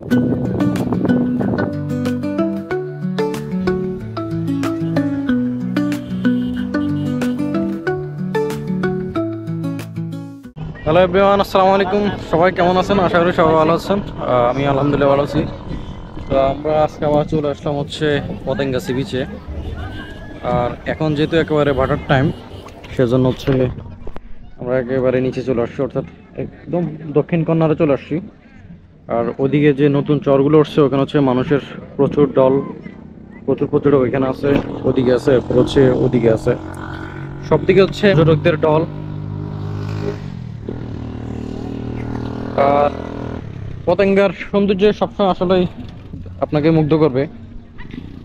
Hello everyone, আসসালামু আলাইকুম। সবাই কেমন আছেন? আশা করি সবাই ভালো আছেন। আমি আলহামদুলিল্লাহ ভালো আছি। তো আমরা আজকে আবার চলে আসলাম হচ্ছে পতেঙ্গা সি বিচে। আর এখন যেহেতু একেবারে ভাটার টাইম, সেজন্য হচ্ছে আমরা একেবারে নিচে চলে আসছি, অর্থাৎ একদম দক্ষিণ কর্নারে চলে আসছি। আর ওদিকে যে নতুন চরগুলো উঠছে ওখানে হচ্ছে মানুষের প্রচুর দল, প্রচুর পর্যটক ওইখানে আছে, ওদিকে আছে, এরপর হচ্ছে ওদিকে আছে, সব দিকে হচ্ছে পর্যটকদের দল। আর পতেঙ্গার সৌন্দর্য সবসময় আসলেই আপনাকে মুগ্ধ করবে,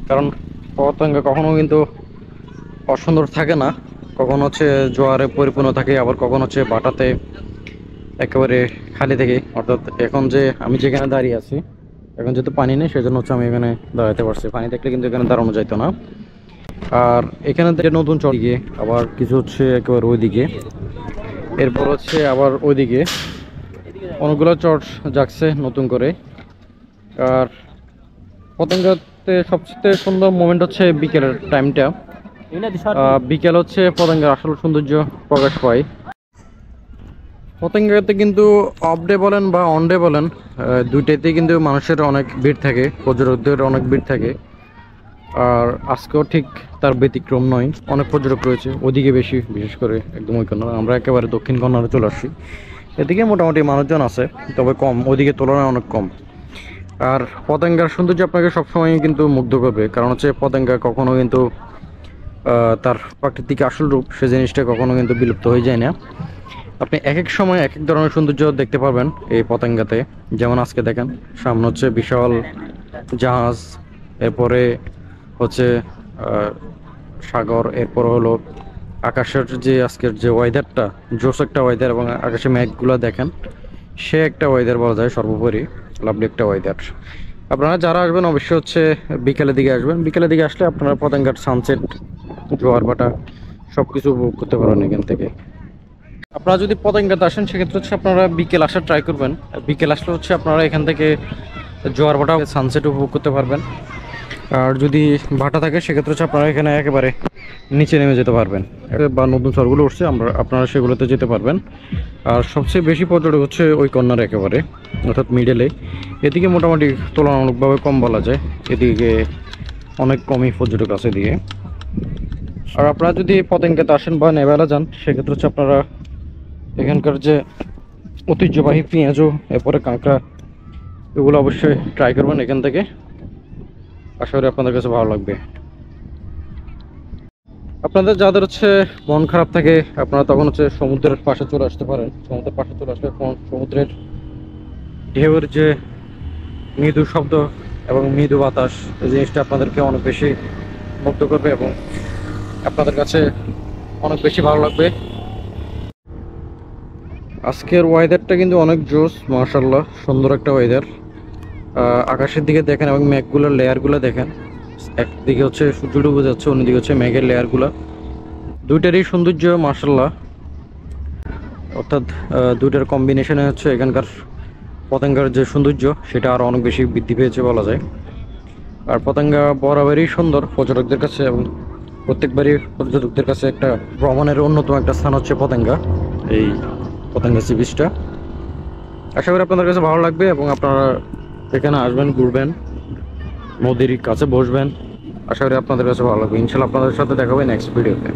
কারণ পতেঙ্গা কখনো কিন্তু অসুন্দর থাকে না। কখনো হচ্ছে জোয়ারে পরিপূর্ণ থাকে, আবার কখনো হচ্ছে বাটাতে একেবারে খালি থাকে। অর্থাৎ এখন যে আমি যেখানে দাঁড়িয়ে আছি, এখন যেহেতু পানি নেই সেজন্য হচ্ছে আমি এখানে দাঁড়াতে পারছি। পানি থাকলে কিন্তু এখানে দাঁড়ানো যাইতো না। আর এখানে থেকে নতুন চর দিকে, আবার কিছু হচ্ছে একেবারে ওইদিকে, এরপর হচ্ছে আবার ওইদিকে অনেকগুলো চর জাগছে নতুন করে। আর পতেঙ্গাতে সবচেয়ে সুন্দর মোমেন্ট হচ্ছে বিকেলের টাইমটা। বিকেল হচ্ছে পতেঙ্গার আসল সৌন্দর্য প্রকাশ পায়। পতেঙ্গাতে কিন্তু অফ ডে বলেন বা অন ডে বলেন, দুইটাতেই কিন্তু মানুষের অনেক ভিড় থাকে, পর্যটকদের অনেক ভিড় থাকে। আর আজকেও ঠিক তার ব্যতিক্রম নয়, অনেক পর্যটক রয়েছে ওদিকে বেশি, বিশেষ করে একদম ওই কর্নার। আমরা একেবারে দক্ষিণ কর্নারে চলে আসছি। এদিকে মোটামুটি মানুষজন আছে, তবে কম, ওদিকে তুলনায় অনেক কম। আর পতেঙ্গার সৌন্দর্য আপনাকে সবসময় কিন্তু মুগ্ধ করবে, কারণ হচ্ছে পতেঙ্গা কখনো কিন্তু তার প্রাকৃতিক আসল রূপ, সে জিনিসটা কখনো কিন্তু বিলুপ্ত হয়ে যায় না। আপনি এক এক সময় এক এক ধরনের সৌন্দর্য দেখতে পারবেন এই পতেঙ্গাতে। যেমন আজকে দেখেন, সামনে হচ্ছে বিশাল জাহাজ, এরপরে হচ্ছে সাগর, এরপর হলো আকাশের যে আজকের যে ওয়েদারটা, জোস একটা ওয়েদার, এবং আকাশে মেঘগুলো দেখেন, সে একটা ওয়েদার বলা যায়। সর্বোপরি লাভলি একটা ওয়েদার। আপনারা যারা আসবেন অবশ্যই হচ্ছে বিকেলের দিকে আসবেন। বিকেলের দিকে আসলে আপনারা পতেঙ্গার সানসেট, জোয়ার ভাটা সব কিছু উপভোগ করতে পারবেন এখান থেকে। আপনারা যদি পতেঙ্গাতে আসেন সেক্ষেত্রে হচ্ছে আপনারা বিকেল আসার ট্রাই করবেন। বিকেল আসলে হচ্ছে আপনারা এখান থেকে জোয়ার ভাটা, সানসেট উপভোগ করতে পারবেন। আর যদি ভাটা থাকে সেক্ষেত্রে হচ্ছে আপনারা এখানে একেবারে নিচে নেমে যেতে পারবেন, বা নতুন চরগুলো উঠছে আপনারা সেগুলোতে যেতে পারবেন। আর সবচেয়ে বেশি পর্যটক হচ্ছে ওই কর্নার একেবারে, অর্থাৎ মিডলে। এদিকে মোটামুটি তুলনামূলকভাবে কম বলা যায়, এদিকে অনেক কমই পর্যটক আছে এদিকে। আর আপনারা যদি পতেঙ্গাতে আসেন বা নেভালা যান সেক্ষেত্রে হচ্ছে আপনারা এখানকার যে ঐতিহ্যবাহী পেঁয়াজু, এরপরে কাঁকড়া, এগুলো অবশ্যই ট্রাই করবেন এখান থেকে। আশা করি আপনাদের কাছে ভালো লাগবে। আপনাদের যাদের হচ্ছে মন খারাপ থাকে, আপনারা তখন হচ্ছে সমুদ্রের পাশে চলে আসতে পারেন। সমুদ্রের পাশে চলে আসলে সমুদ্রের ঢেউয়ের যে মৃদু শব্দ এবং মৃদু বাতাস, এই জিনিসটা আপনাদেরকে অনেক বেশি মুগ্ধ করবে এবং আপনাদের কাছে অনেক বেশি ভালো লাগবে। আজকের ওয়েদারটা কিন্তু অনেক জোস, মাশাআল্লাহ, সুন্দর একটা ওয়েদার। আকাশের দিকে দেখেন এবং মেঘগুলোর লেয়ারগুলো দেখেন। একদিকে হচ্ছে সূর্য ডুবে যাচ্ছে, অন্যদিকে হচ্ছে মেঘের লেয়ারগুলো। দুইটারই সৌন্দর্য মাশাআল্লাহ, অর্থাৎ দুইটার কম্বিনেশনে হচ্ছে এখানকার পতেঙ্গার যে সৌন্দর্য সেটা আরও অনেক বেশি বৃদ্ধি পেয়েছে বলা যায়। আর পতেঙ্গা বরাবরই সুন্দর পর্যটকদের কাছে, এবং প্রত্যেকবারই পর্যটকদের কাছে একটা ভ্রমণের অন্যতম একটা স্থান হচ্ছে পতেঙ্গা, এই পতেঙ্গা সি বিচটা। আশা করি আপনাদের কাছে ভালো লাগবে এবং আপনারা এখানে আসবেন, ঘুরবেন, নদীর কাছে বসবেন। আশা করি আপনাদের কাছে ভালো লাগবে। ইনশাল্লাহ আপনাদের সাথে দেখা হবে নেক্সট ভিডিওতে।